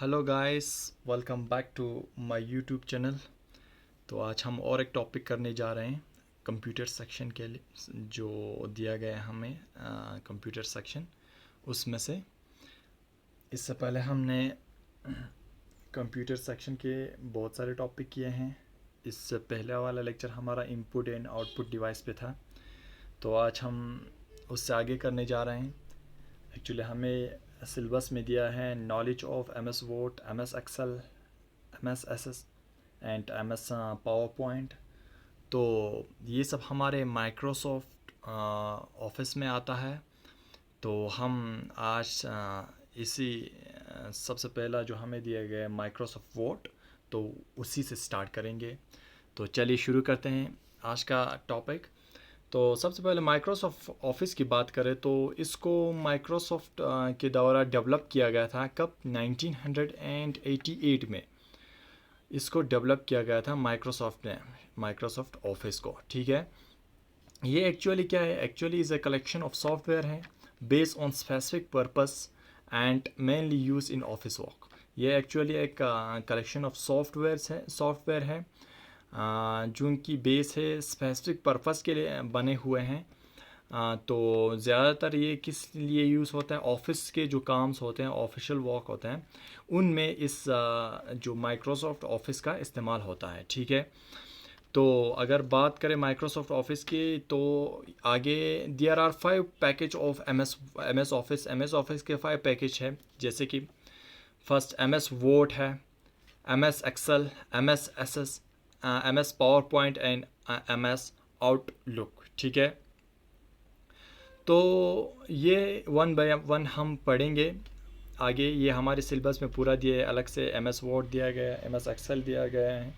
Hello guys, welcome back to my YouTube channel. तो आज हम और एक टॉपिक करने जा रहे हैं कंप्यूटर सेक्शन के लिए जो दिया गया है हमें कंप्यूटर सेक्शन उसमें से। इससे पहले हमने कंप्यूटर सेक्शन के बहुत सारे टॉपिक किए हैं। इससे पहले वाला लेक्चर हमारा इनपुट एंड आउटपुट डिवाइस पे था, तो आज हम उससे आगे करने जा रहे हैं। एक्चुअली हमें सिलेबस में दिया है knowledge of M S Word, M S Excel, M S S S and M S PowerPoint. तो ये सब हमारे माइक्रोसॉफ्ट ऑफिस में आता है। तो हम आज इसी सबसे पहला जो हमें दिया गया है माइक्रोसॉफ्ट वर्ड, तो उसी से स्टार्ट करेंगे। तो चलिए शुरू करते हैं आज का टॉपिक। तो सबसे पहले माइक्रोसॉफ्ट ऑफिस की बात करें तो इसको माइक्रोसॉफ्ट के द्वारा डेवलप किया गया था। कब? 1988 में इसको डेवलप किया गया था माइक्रोसॉफ्ट ने, माइक्रोसॉफ्ट ऑफिस को। ठीक है, ये एक्चुअली क्या है? Actually is a collection of software है based on specific purpose and mainly use in office work. ये एक्चुअली एक कलेक्शन ऑफ सॉफ्टवेयर है जो उनकी बेस है स्पेसिफिक पर्पस के लिए बने हुए हैं। तो ज़्यादातर ये किस लिए यूज़ होता है? ऑफिस के जो काम्स होते हैं, ऑफिशियल वर्क होते हैं, उनमें इस जो माइक्रोसॉफ्ट ऑफिस का इस्तेमाल होता है। ठीक है, तो अगर बात करें माइक्रोसॉफ्ट ऑफिस की तो आगे there are 5 package of M S Office के 5 पैकेज है। जैसे कि फर्स्ट एम एस वर्ड है, M S Excel, M S S S, M S PowerPoint and M S Outlook. ठीक है, तो ये वन बाय वन हम पढ़ेंगे आगे। ये हमारे सिलेबस में पूरा दिया है, अलग से एम एस वर्ड दिया गया है, एम एस एक्सेल दिया गया है,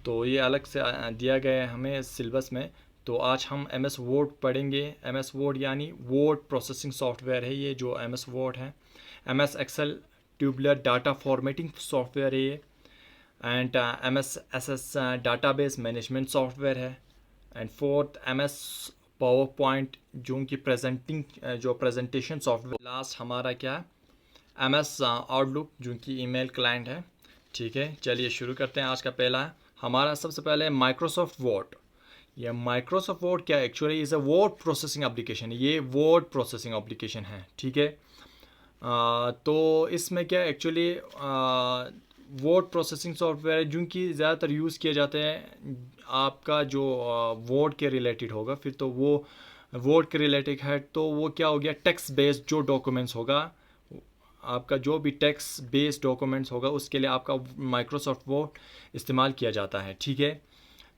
तो ये अलग से दिया गया है हमें सिलेबस में। तो आज हम एम एस वर्ड पढ़ेंगे। एम एस वर्ड यानी वर्ड प्रोसेसिंग सॉफ्टवेयर है ये जो एम एस वर्ड है। M S Excel tubular data formatting software है ये। And M S S S database management software है। And fourth M S PowerPoint जो उनकी प्रेजेंटेशन सॉफ्टवेयर। लास्ट हमारा क्या है? एम एस आउटलुक जो उनकी ईमेल क्लाइंट है। ठीक है, चलिए शुरू करते हैं। आज का पहला हमारा सबसे पहले माइक्रोसॉफ्ट वर्ड। ये माइक्रोसॉफ्ट वर्ड क्या है? Actually is a word processing application. ये वर्ड प्रोसेसिंग एप्लीकेशन है। ठीक है, तो इसमें क्या एक्चुअली वर्ड प्रोसेसिंग सॉफ्टवेयर है जिनकी ज़्यादातर यूज़ किए जाते हैं आपका जो वर्ड के रिलेटेड होगा। फिर तो वो वर्ड के रिलेटेड है तो वो क्या हो गया? टेक्स्ट बेस्ड जो डॉक्यूमेंट्स होगा, आपका जो भी टेक्स्ट बेस्ड डॉक्यूमेंट्स होगा उसके लिए आपका माइक्रोसॉफ्ट वर्ड इस्तेमाल किया जाता है। ठीक है,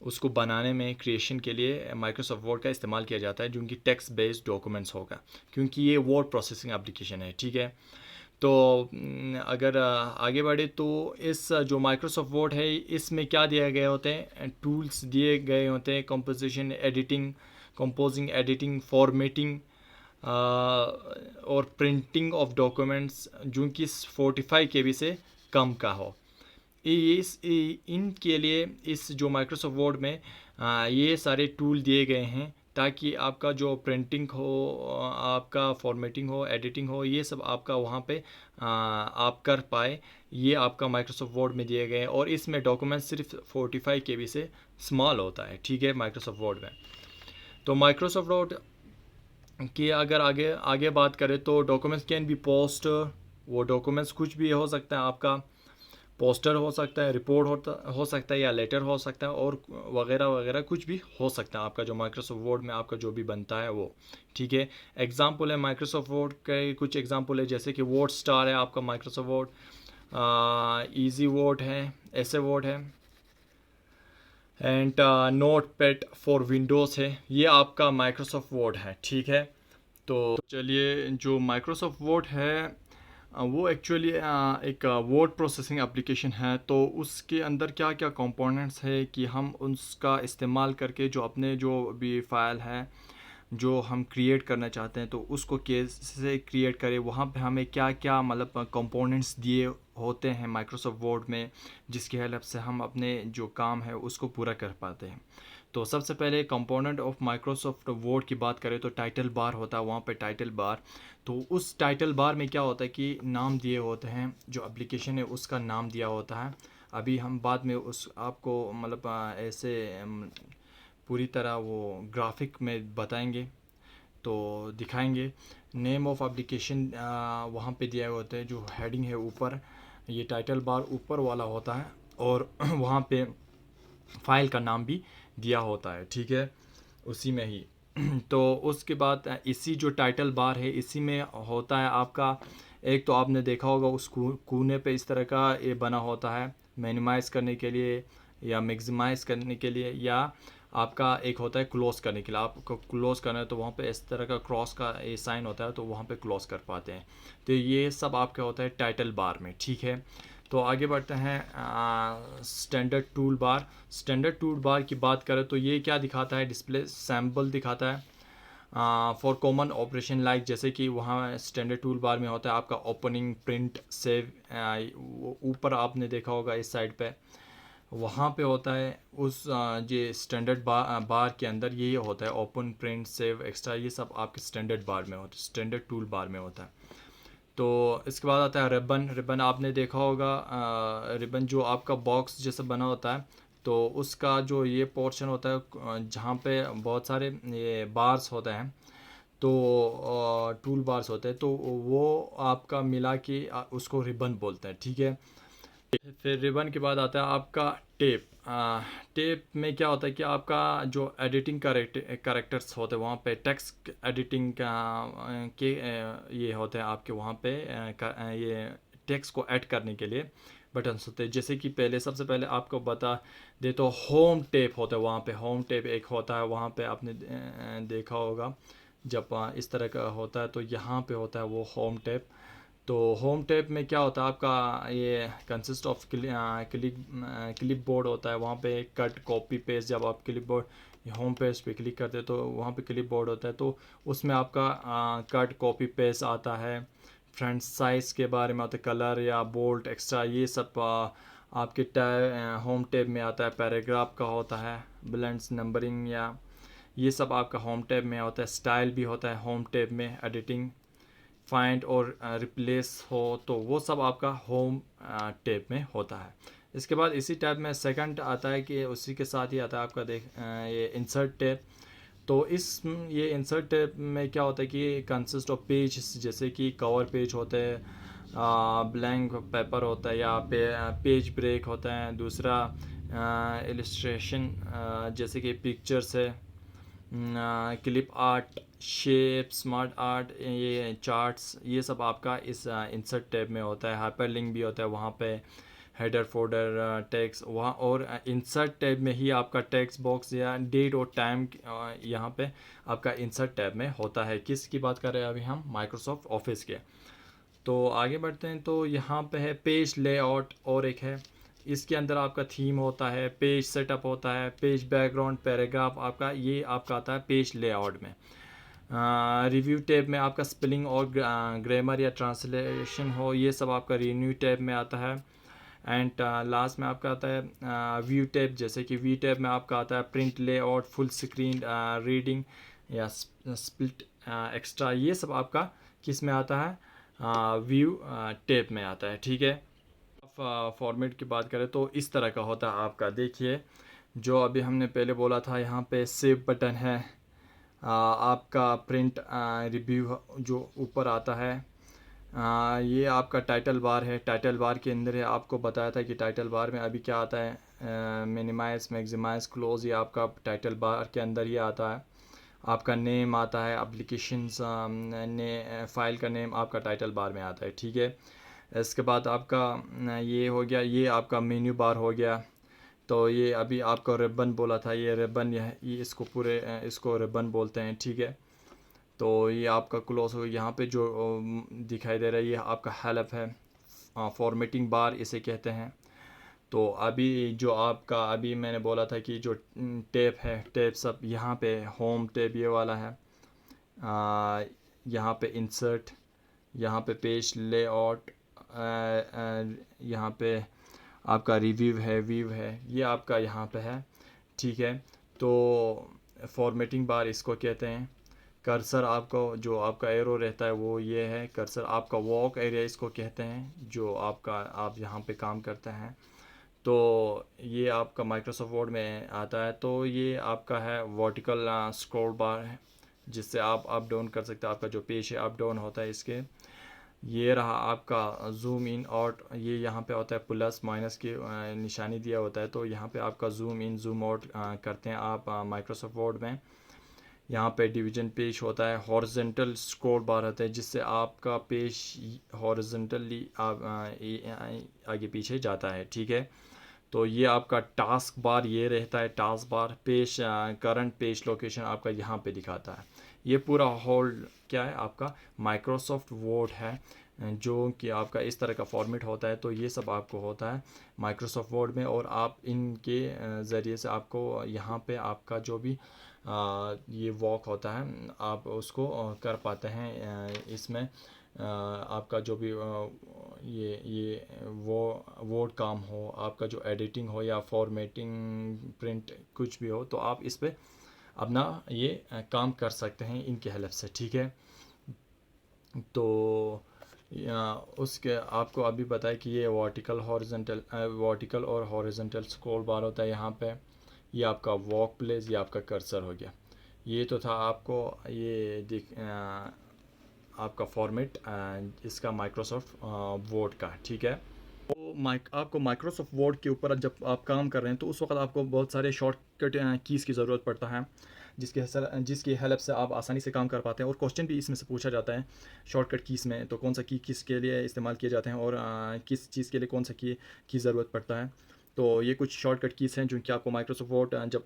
उसको बनाने में क्रिएशन के लिए माइक्रोसॉफ्ट वर्ड का इस्तेमाल किया जाता है जो उनकी टेक्स्ट बेस्ड डॉक्यूमेंट्स होगा, क्योंकि ये वर्ड प्रोसेसिंग एप्लीकेशन है। ठीक है, तो अगर आगे बढ़े तो इस जो माइक्रोसॉफ्ट वर्ड है इसमें क्या दिए गए होते हैं? टूल्स दिए गए होते हैं, composition editing, composing editing, formatting और प्रिंटिंग ऑफ डॉक्यूमेंट्स जो कि 45 KB से कम का हो। इनके लिए इस जो माइक्रोसॉफ्ट वर्ड में ये सारे टूल दिए गए हैं ताकि आपका जो प्रिंटिंग हो, आपका फॉर्मेटिंग हो, एडिटिंग हो, ये सब आपका वहाँ पे आप कर पाए। ये आपका माइक्रोसॉफ्ट वर्ड में दिए गए हैं और इसमें डॉक्यूमेंट सिर्फ 45 KB से स्मॉल होता है। ठीक है, माइक्रोसॉफ्ट वर्ड में। तो माइक्रोसॉफ्ट वर्ड की अगर आगे आगे बात करें तो डॉक्यूमेंट्स कैन बी पोस्ट। वो डॉक्यूमेंट्स कुछ भी हो सकता है, आपका पोस्टर हो सकता है, रिपोर्ट हो सकता है, या लेटर हो सकता है, और वगैरह वगैरह कुछ भी हो सकता है आपका जो माइक्रोसॉफ्ट वर्ड में आपका जो भी बनता है वो। ठीक है, एग्जाम्पल है माइक्रोसॉफ्ट वर्ड के, कुछ एग्जाम्पल है जैसे कि वर्ड स्टार है आपका माइक्रोसॉफ्ट वर्ड, ईजी वर्ड है, ऐसे वर्ड है, and note pad for Windows है। ये आपका माइक्रोसॉफ्ट वर्ड है। ठीक है, तो चलिए जो माइक्रोसॉफ्ट वर्ड है वो एक्चुअली एक वर्ड प्रोसेसिंग एप्लीकेशन है। तो उसके अंदर क्या क्या कंपोनेंट्स है कि हम उसका इस्तेमाल करके जो अपने जो भी फाइल है जो हम क्रिएट करना चाहते हैं तो उसको कैसे क्रिएट करें, वहाँ पे हमें क्या क्या मतलब कंपोनेंट्स दिए होते हैं माइक्रोसॉफ्ट वर्ड में जिसकी हेल्प से हम अपने जो काम है उसको पूरा कर पाते हैं। तो सबसे पहले कंपोनेंट ऑफ माइक्रोसॉफ्ट वर्ड की बात करें तो टाइटल बार होता है, वहाँ पे टाइटल बार। तो उस टाइटल बार में क्या होता है कि नाम दिए होते हैं, जो एप्लीकेशन है उसका नाम दिया होता है। अभी हम बाद में उस आपको मतलब ऐसे पूरी तरह वो ग्राफिक में बताएंगे, तो दिखाएंगे। नेम ऑफ एप्लीकेशन वहाँ पे दिया होता है, जो हेडिंग है ऊपर, ये टाइटल बार ऊपर वाला होता है, और वहाँ पे फाइल का नाम भी दिया होता है, ठीक है, उसी में ही। तो उसके बाद इसी जो टाइटल बार है इसी में होता है आपका, एक तो आपने देखा होगा उस कोने पे इस तरह का ये बना होता है मिनिमाइज़ करने के लिए या मैक्सिमाइज़ करने के लिए, या आपका एक होता है क्लोज करने के लिए। आपको क्लोज करना है तो वहाँ पे इस तरह का क्रॉस का ये साइन होता है, तो वहाँ पे क्लोज कर पाते हैं। तो ये सब आपका होता है टाइटल बार में, ठीक है। तो आगे बढ़ते हैं standard tool bar. Standard tool bar की बात करें तो ये क्या दिखाता है, डिस्प्ले सैम्पल दिखाता है फॉर कॉमन ऑपरेशन लाइक, जैसे कि वहाँ स्टैंडर्ड टूल बार में होता है आपका ओपनिंग, प्रिंट, सेव। ऊपर आपने देखा होगा इस साइड पे, वहाँ पे होता है उस ये स्टैंडर्ड बार के अंदर ये होता है ओपन, प्रिंट, सेव, एक्स्ट्रा, ये सब आपके स्टैंडर्ड बार में होता है, स्टैंडर्ड टूल बार में होता है। तो इसके बाद आता है रिबन। रिबन आपने देखा होगा, रिबन जो आपका बॉक्स जैसा बना होता है, तो उसका जो ये पोर्शन होता है जहाँ पे बहुत सारे ये बार्स होते हैं, तो टूल बार्स होते हैं, तो वो आपका मिला के उसको रिबन बोलते हैं, ठीक है। फिर रिबन के बाद आता है आपका टेप। टेप में क्या होता है कि आपका जो एडिटिंग करेक्टर्स होते हैं, वहाँ पे टेक्स्ट एडिटिंग का के ये होते हैं आपके वहाँ पे ये टेक्स्ट को ऐड करने के लिए बटन्स होते हैं। जैसे कि पहले सबसे पहले आपको बता दे तो होम टेप होता है, वहाँ पे होम टेप एक होता है, वहाँ पे आपने देखा होगा जब इस तरह का होता है, तो यहाँ पे होता है वो होम टेप। तो होम टैब में क्या होता है आपका, ये कंसिस्ट ऑफ क्लिप बोर्ड होता है, वहाँ पे कट, कॉपी, पेस्ट। जब आप क्लिप बोर्ड होम पेज पे क्लिक करते हैं तो वहाँ पे क्लिप बोर्ड होता है, तो उसमें आपका कट, कॉपी, पेस्ट आता है। फ्रंट साइज के बारे में होता है, कलर या बोल्ट, एक्स्ट्रा, ये सब आपके होम टैब में आता है। पैराग्राफ का होता है, ब्लेंड्स, नंबरिंग, या ये सब आपका होम टैब में होता है। स्टाइल भी होता है होम टैब में, एडिटिंग, फाइंड और रिप्लेस हो, तो वो सब आपका होम टैब में होता है। इसके बाद इसी टैब में सेकंड आता है कि उसी के साथ ही आता है आपका ये इंसर्ट टैब। तो इस ये इंसर्ट टैब में क्या होता है कि कंसिस्ट ऑफ पेज, जैसे कि कवर पेज होते हैं, ब्लैंक पेपर होता है, या पेज ब्रेक होता है। दूसरा इलस्ट्रेशन, जैसे कि पिक्चर्स है, clip art, shape, smart art, ये चार्ट्स, ये सब आपका इस इंसर्ट टैब में होता है। हाइपरलिंक भी होता है वहाँ पे, हेडर, फोल्डर, टेक्स्ट वहाँ, और इंसर्ट टैब में ही आपका टेक्स्ट बॉक्स या डेट और टाइम यहाँ पे आपका इंसर्ट टैब में होता है। किसकी बात कर रहे हैं अभी हम, माइक्रोसॉफ्ट ऑफिस के। तो आगे बढ़ते हैं, तो यहाँ पे है पेज लेआउट, और एक है इसके अंदर आपका थीम होता है, पेज सेटअप होता है, पेज बैकग्राउंड, पैराग्राफ, आपका ये आपका आता है पेज लेआउट में। रिव्यू टैब में आपका स्पेलिंग और ग्रामर या ट्रांसलेशन हो, ये सब आपका रिन्यू टैब में आता है। एंड लास्ट में आपका आता है व्यू टैब, जैसे कि व्यू टैब में आपका आता है print, layout, full screen reading या स्प्लिट, एक्स्ट्रा, ये सब आपका किस में आता है, व्यू टैब में आता है, ठीक है। फॉर्मेट की बात करें तो इस तरह का होता है आपका, देखिए जो अभी हमने पहले बोला था, यहाँ पे सेव बटन है, आपका प्रिंट रिव्यू जो ऊपर आता है, ये आपका टाइटल बार है। टाइटल बार के अंदर है, आपको बताया था कि टाइटल बार में अभी क्या आता है, मिनिमाइज, मैक्सिमाइज, क्लोज, ये आपका टाइटल बार के अंदर ही आता है। आपका नेम आता है, एप्लीकेशंस ने फाइल का नेम आपका टाइटल बार में आता है, ठीक है। इसके बाद आपका ये हो गया, ये आपका मेन्यू बार हो गया। तो ये अभी आपको रिबन बोला था, ये रिबन, ये इसको पूरे इसको रिबन बोलते हैं, ठीक है। तो ये आपका क्लोज हो, यहाँ पे जो दिखाई दे रहा है ये आपका हेल्प है, फॉर्मेटिंग बार इसे कहते हैं। तो अभी जो आपका अभी मैंने बोला था कि जो टैब है, टैब सब यहाँ पे होम टैब ये वाला है, यहाँ पे इंसर्ट, यहाँ पे पेज लेआउट, यहाँ पे आपका रिव्यू है, व्यू है, ये आपका यहाँ पे है, ठीक है। तो फॉर्मेटिंग बार इसको कहते हैं। कर्सर आपको जो आपका एरो रहता है वो ये है कर्सर। आपका वॉक एरिया इसको कहते हैं, जो आपका आप यहाँ पे काम करते हैं। तो ये आपका माइक्रोसॉफ्ट वर्ड में आता है। तो ये आपका है वर्टिकल स्क्रॉल बार है, जिससे आप अप डाउन कर सकते हैं। आपका जो पेज है अप डाउन होता है इसके। ये रहा आपका जूम इन आउट। ये यहाँ पे होता है प्लस माइनस की निशानी दिया होता है। तो यहाँ पे आपका जूम इन जूम आउट करते हैं आप माइक्रोसॉफ्ट वर्ड में। यहाँ पे डिवीजन पेज होता है। हॉरिजेंटल स्क्रॉल बार होता है, जिससे आपका पेज हॉरिजेंटली आगे पीछे जाता है, ठीक है। तो ये आपका टास्क बार ये रहता है। Task bar page current page location आपका यहाँ पे दिखाता है। ये पूरा होल्ड क्या है आपका माइक्रोसॉफ्ट वर्ड है, जो कि आपका इस तरह का फॉर्मेट होता है। तो ये सब आपको होता है माइक्रोसॉफ्ट वर्ड में, और आप इनके ज़रिए से आपको यहाँ पे आपका जो भी ये वॉक होता है आप उसको कर पाते हैं इसमें। आपका जो भी ये वो वर्ड काम हो, आपका जो एडिटिंग हो या फॉर्मेटिंग प्रिंट कुछ भी हो, तो आप इस पे अपना ये काम कर सकते हैं इनके हेल्प से, ठीक है। तो उसके आपको अभी बताया कि ये वर्टिकल और हॉरिजॉन्टल स्क्रॉल बार होता है यहाँ पे। ये आपका वॉक प्लेस, ये आपका कर्सर हो गया। ये तो था आपको ये आपका फॉर्मेट इसका माइक्रोसॉफ्ट वर्ड का, ठीक है। तो आपको माइक्रोसॉफ्ट वर्ड के ऊपर जब आप काम कर रहे हैं तो उस वक्त आपको बहुत सारे शॉर्टकट कीज़ की ज़रूरत पड़ता है, जिसकी हेल्प से आप आसानी से काम कर पाते हैं। और क्वेश्चन भी इसमें से पूछा जाता है शॉर्टकट कीज़ में, तो कौन सा की किस के लिए इस्तेमाल किए जाते हैं और किस चीज़ के लिए कौन सा की ज़रूरत पड़ता है। तो ये कुछ शॉर्टकट कीज़ हैं जो कि आपको माइक्रोसॉफ्ट वर्ड जब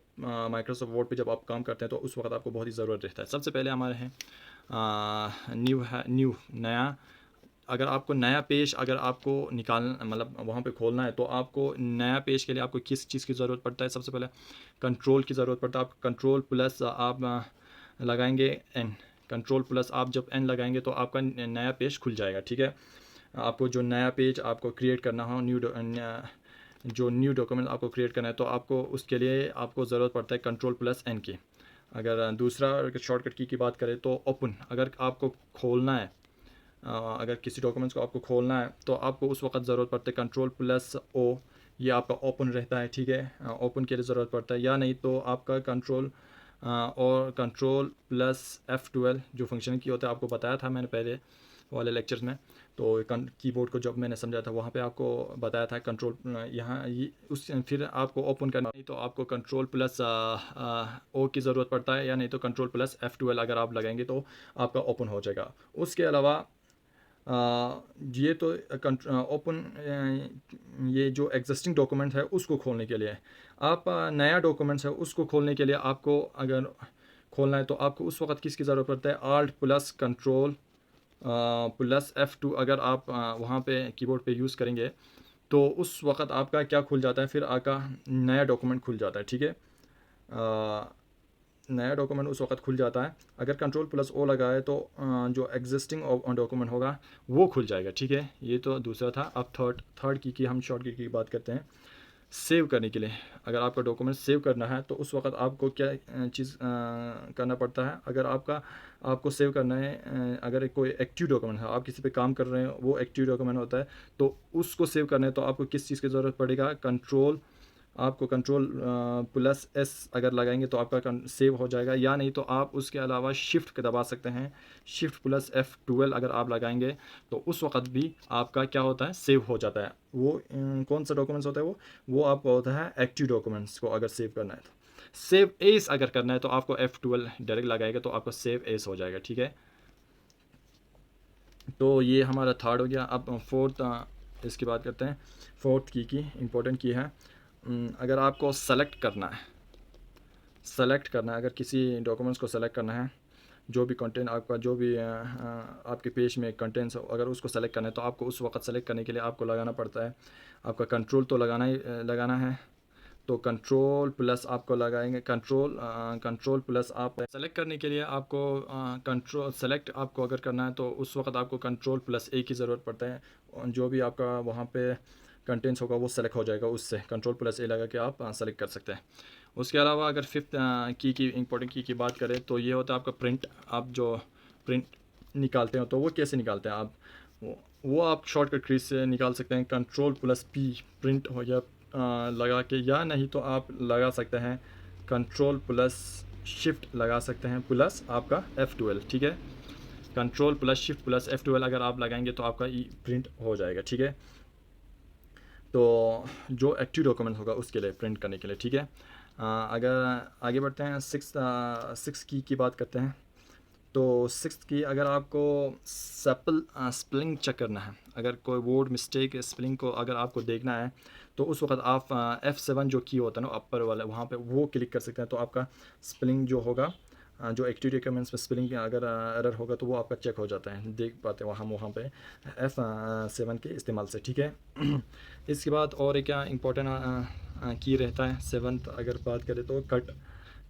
माइक्रोसॉफ्ट वर्ड पे जब आप काम करते हैं तो उस वक्त आपको बहुत ही ज़रूरत रहता है। सबसे पहले हमारे हैं न्यू नया। अगर आपको नया पेज अगर आपको निकालना मतलब वहाँ पे खोलना है, तो आपको नया पेज के लिए आपको किस चीज़ की ज़रूरत पड़ता है। सबसे पहले कंट्रोल की ज़रूरत पड़ता है। आप कंट्रोल प्लस आप लगाएंगे एन। कंट्रोल प्लस आप जब एन लगाएंगे तो आपका नया पेज खुल जाएगा, ठीक है। आपको जो नया पेज आपको क्रिएट करना हो, जो न्यू डॉक्यूमेंट आपको क्रिएट करना है, तो आपको उसके लिए आपको ज़रूरत पड़ता है कंट्रोल प्लस एन की। अगर दूसरा शॉर्टकट की बात करें तो ओपन। अगर आपको खोलना है, अगर किसी डॉक्यूमेंट्स को आपको खोलना है तो आपको उस वक्त ज़रूरत पड़ता है कंट्रोल प्लस ओ। ये आपका ओपन रहता है, ठीक है। ओपन के लिए ज़रूरत पड़ता है, या नहीं तो आपका कंट्रोल और कंट्रोल प्लस F12 जो फंक्शन की होता है, आपको बताया था मैंने पहले वाले लेक्चर्स में। तो कीबोर्ड को जब मैंने समझा था वहाँ पे आपको बताया था कंट्रोल यहाँ ये उस फिर आपको ओपन करना नहीं तो आपको कंट्रोल प्लस ओ की ज़रूरत पड़ता है, या नहीं तो कंट्रोल प्लस F12 अगर आप लगाएंगे तो आपका ओपन हो जाएगा। उसके अलावा ये तो ओपन ये जो एग्जिस्टिंग डॉक्यूमेंट है उसको खोलने के लिए। आप नया डॉक्यूमेंट्स है उसको खोलने के लिए आपको अगर खोलना है तो आपको उस वक्त किसकी ज़रूरत पड़ता है, alt plus control plus F2 अगर आप वहाँ पे कीबोर्ड पे यूज़ करेंगे तो उस वक्त आपका क्या खुल जाता है, फिर आपका नया डॉक्यूमेंट खुल जाता है, ठीक है। नया डॉक्यूमेंट उस वक्त खुल जाता है। अगर कंट्रोल प्लस ओ लगाए तो जो एग्जिस्टिंग डॉक्यूमेंट होगा वो खुल जाएगा, ठीक है। ये तो दूसरा था। अब थर्ड की हम शॉर्टकट की बात करते हैं। सेव करने के लिए, अगर आपका डॉक्यूमेंट सेव करना है तो उस वक्त आपको क्या चीज़ करना पड़ता है। अगर आपको सेव करना है, अगर कोई एक्टिव डॉक्यूमेंट है, आप किसी पे काम कर रहे हैं, वो एक्टिव डॉक्यूमेंट होता है, तो उसको सेव करना है तो आपको किस चीज़ की ज़रूरत पड़ेगा, आपको कंट्रोल प्लस एस अगर लगाएंगे तो आपका सेव हो जाएगा, या नहीं तो आप उसके अलावा शिफ्ट दबा सकते हैं। शिफ्ट प्लस F12 अगर आप लगाएंगे तो उस वक्त भी आपका क्या होता है, सेव हो जाता है। वो कौन सा डॉक्यूमेंट्स होता है वो आपका होता है एक्टिव डॉक्यूमेंट्स को अगर सेव करना है तो। सेव एस अगर करना है तो आपको F12 डायरेक्ट लगाएगा तो आपका सेव एस हो जाएगा, ठीक है। तो ये हमारा थर्ड हो गया। अब फोर्थ इसकी बात करते हैं। फोर्थ की इम्पोर्टेंट की है। अगर आपको सेलेक्ट करना है, अगर किसी डॉक्यूमेंट्स को सेलेक्ट करना है, जो भी कंटेंट आपका जो भी आपके पेज में कंटेंट्स अगर उसको सेलेक्ट करना है तो आपको उस वक्त सेलेक्ट करने के लिए आपको लगाना पड़ता है आपका कंट्रोल तो लगाना है। तो कंट्रोल प्लस आपको लगाएंगे, कंट्रोल प्लस आप सेलेक्ट करने के लिए आपको कंट्रोल सेलेक्ट आपको अगर करना है तो उस वक्त आपको कंट्रोल प्लस ए की ज़रूरत पड़ता है। जो भी आपका वहाँ पे कंटेंट्स होगा वो सेलेक्ट हो जाएगा, उससे कंट्रोल+A लगा के आप सेलेक्ट कर सकते हैं। उसके अलावा अगर फिफ्थ की इंपॉर्टेंट की बात करें तो ये होता है आपका प्रिंट। आप जो प्रिंट निकालते हो तो वो कैसे निकालते हैं आप, वो आप शॉर्टकट की से निकाल सकते हैं, कंट्रोल+P प्रिंट हो गया लगा के, या नहीं तो आप लगा सकते हैं कंट्रोल+Shift लगा सकते हैं प्लस आपका F12, ठीक है। कंट्रोल+Shift प्लस F12 अगर आप लगाएंगे तो आपका ई प्रिंट हो जाएगा, ठीक है। तो जो एक्टिव डॉक्यूमेंट होगा उसके लिए प्रिंट करने के लिए, ठीक है। अगर आगे बढ़ते हैं, सिक्स की बात करते हैं। तो सिक्स्थ की अगर आपको स्पेलिंग चेक करना है, अगर कोई वर्ड मिस्टेक स्पेलिंग को अगर आपको देखना है तो उस वक्त आप F7 जो की होता है ना अपर वाला, वहाँ पे वो क्लिक कर सकते हैं। तो आपका स्पेलिंग जो होगा, जो एक्टिव डॉक्यूमेंट्स में स्पेलिंग अगर एरर होगा तो वो आपका चेक हो जाता है, देख पाते हैं हम वहाँ पे F7 के इस्तेमाल से, ठीक है। इसके बाद और एक क्या इंपॉर्टेंट की रहता है सेवन्थ, अगर बात करें तो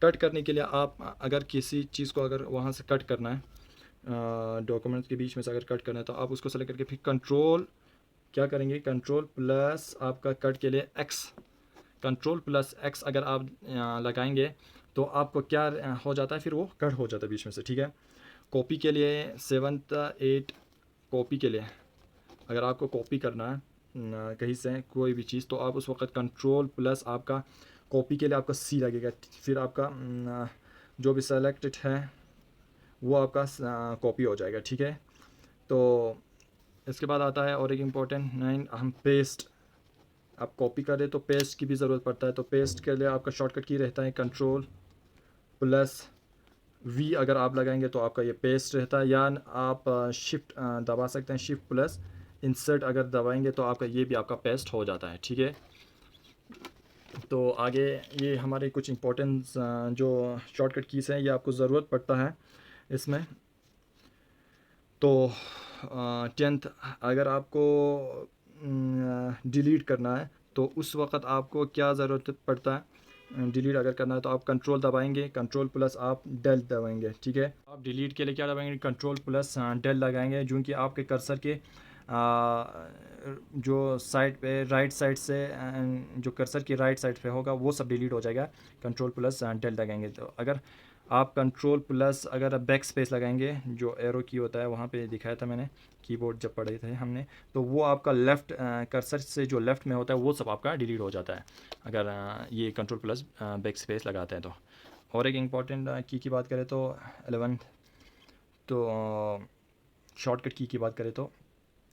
कट करने के लिए आप अगर किसी चीज़ को अगर वहाँ से कट करना है, डॉक्यूमेंट्स के बीच में से अगर कट करना है तो आप उसको सेलेक्ट करके फिर कंट्रोल क्या करेंगे, कंट्रोल+ आपका कट के लिए X, कंट्रोल+X अगर आप लगाएंगे तो आपको क्या हो जाता है, फिर वो कट हो जाता है बीच में से, ठीक है। कॉपी के लिए 7th 8 कॉपी के लिए अगर आपको कॉपी करना है कहीं से कोई भी चीज़, तो आप उस वक्त कंट्रोल+ आपका कॉपी के लिए आपका C लगेगा, फिर आपका जो भी सेलेक्टेड है वो आपका कॉपी हो जाएगा, ठीक है। तो इसके बाद आता है और एक इम्पोर्टेंट 9, हम पेस्ट, आप कॉपी करें तो पेस्ट की भी ज़रूरत पड़ता है। तो पेस्ट के लिए आपका शॉर्टकट की रहता है कंट्रोल+V अगर आप लगाएंगे तो आपका ये पेस्ट रहता है, या आप शिफ्ट दबा सकते हैं, Shift+Insert अगर दबाएंगे तो आपका ये भी आपका पेस्ट हो जाता है, ठीक है। तो आगे ये हमारे कुछ इंपॉर्टेंट जो शॉर्टकट कीज़ हैं ये आपको ज़रूरत पड़ता है इसमें। तो 10th अगर आपको डिलीट करना है तो उस वक्त आपको क्या ज़रूरत पड़ता है, डिलीट अगर करना है तो आप कंट्रोल दबाएंगे, कंट्रोल+ आप डेल दबाएंगे, ठीक है। आप डिलीट के लिए क्या दबाएंगे, कंट्रोल+ डेल लगाएंगे, जो कि आपके कर्सर के जो साइड पे राइट साइड से जो कर्सर की राइट साइड पे होगा वो सब डिलीट हो जाएगा, कंट्रोल+ डेल लगाएंगे। तो अगर आप कंट्रोल+ अगर बैक स्पेस लगाएंगे, जो एरो की होता है वहाँ पे दिखाया था मैंने कीबोर्ड जब पढ़े थे हमने, तो वो आपका लेफ़्ट कर्सर से जो लेफ़्ट में होता है वो सब आपका डिलीट हो जाता है अगर ये कंट्रोल+ बैक स्पेस लगाते हैं तो। और एक इम्पॉर्टेंट की बात करें तो 11, तो शॉर्टकट की बात करें तो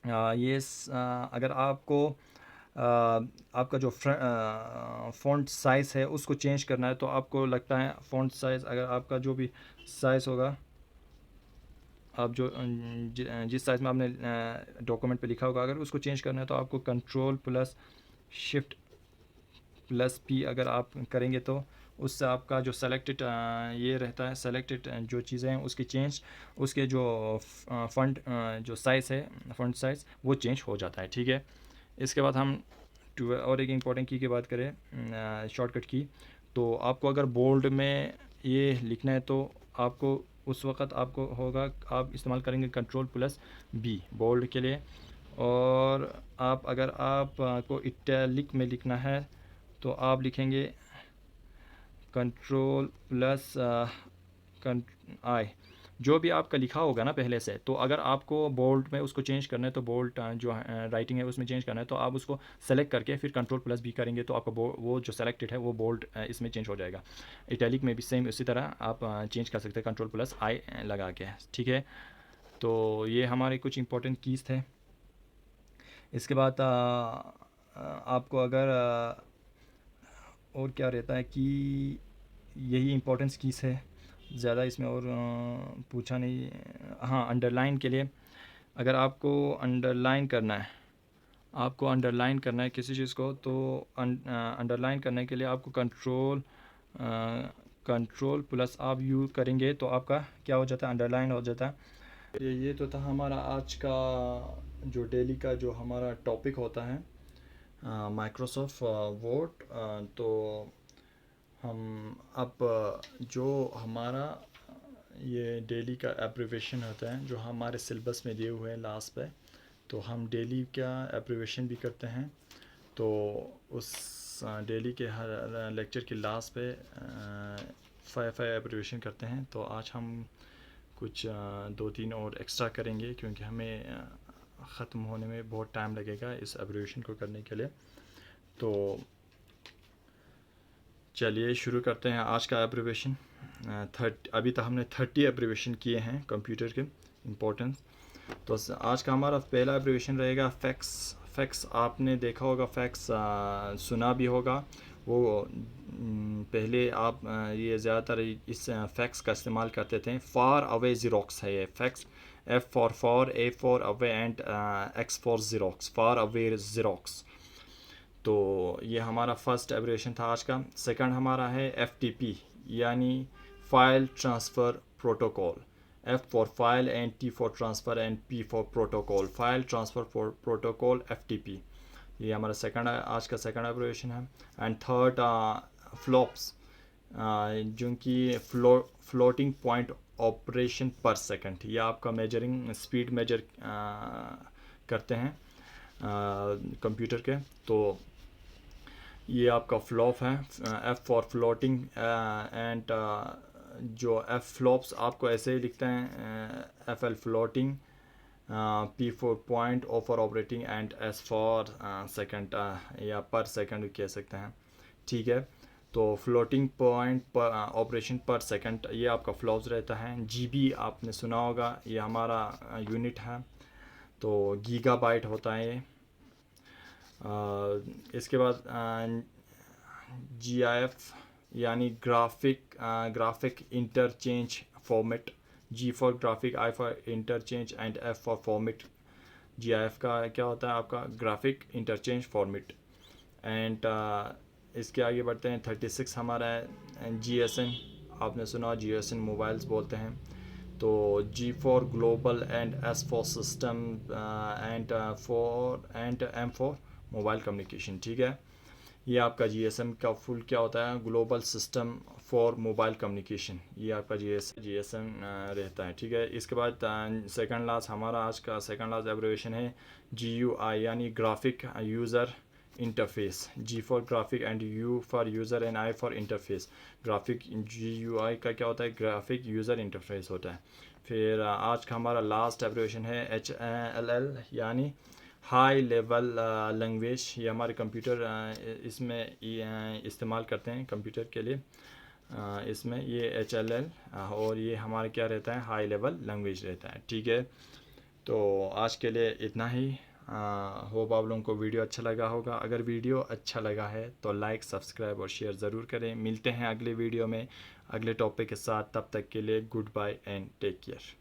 ये अगर आपको आपका जो फ़ॉन्ट साइज़ है उसको चेंज करना है तो आपको लगता है फ़ॉन्ट साइज़, अगर आपका जो भी साइज़ होगा, आप जो जिस साइज़ में आपने डॉक्यूमेंट पे लिखा होगा, अगर उसको चेंज करना है तो आपको कंट्रोल+Shift+P अगर आप करेंगे तो उससे आपका जो सेलेक्टेड ये रहता है, सेलेक्टेड जो चीज़ें हैं उसकी चेंज, उसके जो फ़ॉन्ट जो साइज़ है, फ़ॉन्ट साइज़ वो चेंज हो जाता है, ठीक है। इसके बाद हम और एक इम्पॉर्टेंट की बात करें शॉर्टकट की, तो आपको अगर बोल्ड में ये लिखना है तो आपको उस वक्त आपको होगा, आप इस्तेमाल करेंगे कंट्रोल+B बोल्ड के लिए। और आप अगर आप को इटैलिक में लिखना है तो आप लिखेंगे कंट्रोल+I, जो भी आपका लिखा होगा ना पहले से, तो अगर आपको बोल्ड में उसको चेंज करना है तो बोल्ड जो राइटिंग है उसमें चेंज करना है तो आप उसको सेलेक्ट करके फिर कंट्रोल+B करेंगे तो आपका वो जो सेलेक्टेड है वो बोल्ड इसमें चेंज हो जाएगा। इटैलिक में भी सेम उसी तरह आप चेंज कर सकते हैं कंट्रोल+I लगा के, ठीक है। तो ये हमारे कुछ इंपॉर्टेंट कीज़ थे। इसके बाद आपको अगर और क्या रहता है कि यही इंपॉर्टेंस कीज़ है, ज़्यादा इसमें और पूछा नहीं। हाँ, अंडरलाइन के लिए अगर आपको अंडरलाइन करना है, आपको अंडरलाइन करना है किसी चीज़ को, तो अंडरलाइन करने के लिए आपको कंट्रोल+ आप यूज़ करेंगे तो आपका क्या हो जाता है, अंडरलाइन हो जाता है। ये तो था हमारा आज का जो डेली का जो हमारा टॉपिक होता है माइक्रोसॉफ्ट वर्ड। तो हम अब जो हमारा ये डेली का एब्रीवेशन होता है जो हमारे सिलेबस में दिए हुए हैं लास्ट पे, तो हम डेली का एब्रीवेशन भी करते हैं। तो उस डेली के हर लेक्चर की लास्ट पे 5 एब्रीविएशन करते हैं। तो आज हम कुछ 2-3 और एक्स्ट्रा करेंगे, क्योंकि हमें ख़त्म होने में बहुत टाइम लगेगा इस एब्रीविएशन को करने के लिए। तो चलिए शुरू करते हैं आज का एब्रीविएशन। अभी तक हमने 30 एब्रीविएशन किए हैं कंप्यूटर के इम्पोर्टेंस। तो आज का हमारा पहला एब्रीविएशन रहेगा फैक्स। फैक्स आपने देखा होगा, फैक्स सुना भी होगा। वो पहले आप ये ज़्यादातर इस फैक्स का इस्तेमाल करते थे। फार अवे ज़ीरोक्स है ये fax. F for far, A for away and X for Xerox, far away Xerox. तो ये हमारा फर्स्ट एब्रीविएशन था आज का। सेकंड हमारा है FTP, यानी file transfer protocol. F for file and T for transfer and P for protocol, file transfer protocol FTP। ये हमारा सेकंड आज का सेकंड एब्रीविएशन है। एंड थर्ड फ्लॉप्स, जो कि फ्लोटिंग पॉइंट ऑपरेशन पर सेकंड। ये आपका मेजरिंग स्पीड मेजर करते हैं कंप्यूटर के। तो ये आपका फ्लॉप है। F फॉर फ्लोटिंग एंड जो F फ्लॉप्स आपको ऐसे ही लिखते हैं, FL floating, P for point for operating and S for second या पर सेकंड कह सकते हैं। ठीक है, तो फ्लोटिंग पॉइंट पर ऑपरेशन पर सेकंड ये आपका फ्लॉप्स रहता है। GB आपने सुना होगा, ये हमारा यूनिट है। तो गीगाबाइट होता है ये। इसके बाद GIF यानी graphic interchange format. G for graphic, I for interchange and F for format. GIF का क्या होता है आपका ग्राफिक इंटरचेंज फॉर्मेट। एंड इसके आगे बढ़ते हैं। 36 हमारा है GSM। आपने सुना GSM मोबाइल्स बोलते हैं। तो G for global and S for system and M for mobile communication. ठीक है, ये आपका GSM का फुल क्या होता है, global system for mobile communication. ये आपका GSM रहता है। ठीक है, इसके बाद सेकंड लास्ट हमारा आज का सेकंड लास्ट एब्रीविएशन है GUI, यानी graphic user interface. G for graphic and U for user and I for interface. Graphic GUI का क्या होता है, ग्राफिक यूज़र इंटरफेस होता है। फिर आज का हमारा लास्ट एब्रीविएशन है HLL, यानी हाई लेवल लैंग्वेज। ये हमारे कंप्यूटर इसमें इस्तेमाल करते हैं कंप्यूटर के लिए। इसमें ये HLL और ये हमारा क्या रहता है, हाई लेवल लैंग्वेज रहता है। ठीक है, तो आज के लिए इतना ही। होप आप लोगों को वीडियो अच्छा लगा होगा। अगर वीडियो अच्छा लगा है तो लाइक, सब्सक्राइब और शेयर ज़रूर करें। मिलते हैं अगले वीडियो में अगले टॉपिक के साथ। तब तक के लिए good bye and take care.